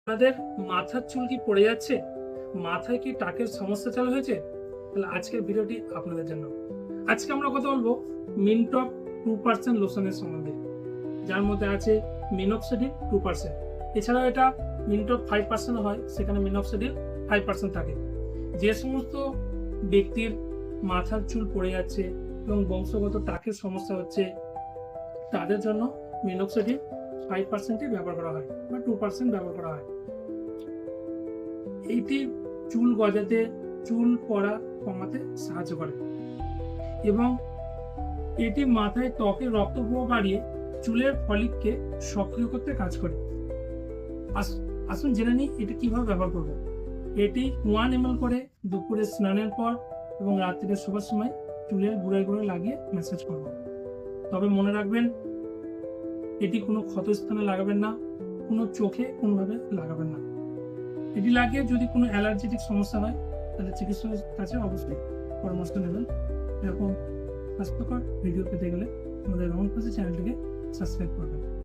আপনাদের মাথার চুল কি পড়ে যাচ্ছে? মাথায় কি টাকের সমস্যা চালু হয়েছে? তাহলে আজকের ভিডিওটি আপনাদের জন্য। আজকে আমরা কথা বলবো মিনটপ 2% লোশনের সম্বন্ধে, যার মধ্যে আছে মিনক্সিডিল 2%। এছাড়াও এটা মিনটপ 5% হয়, সেখানে মিনক্সিডিল 5% থাকে। যে সমস্ত ব্যক্তির মাথার চুল পড়ে যাচ্ছে এবং বংশগত টাকের সমস্যা হচ্ছে, তাদের জন্য মিনক্সিডিল 5%ই ব্যবহার করা হয় বা 2% ব্যবহার করা হয়। এইটি চুল গজাতে, চুল পড়া কমাতে সাহায্য করে এবং এটি মাথায় ত্বকের রক্ত প্রবাহ বাড়িয়ে চুলের ফলিককে সক্রিয় করতে কাজ করে। আসুন জেনে নিই এটি কিভাবে ব্যবহার করব। এটি 1 ml করে দুপুরে স্নানের পর এবং রাত্রিরে শোবার সময় চুলের গোড়ায় গোড়ায় লাগিয়ে ম্যাসাজ করব। তবে মনে রাখবেন, এটি কোনো ক্ষতস্থানে লাগাবেন না, কোনো চোখে কোনোভাবে লাগাবেন না। এটি লাগিয়ে যদি কোনো অ্যালার্জেটিক সমস্যা হয় তাহলে চিকিৎসকের কাছে অবশ্যই পরামর্শ নেবেন। এরকম স্বাস্থ্যকর ভিডিও পেতে গেলে আমাদের রমন ফার্সি চ্যানেলটিকে সাবস্ক্রাইব করবেন।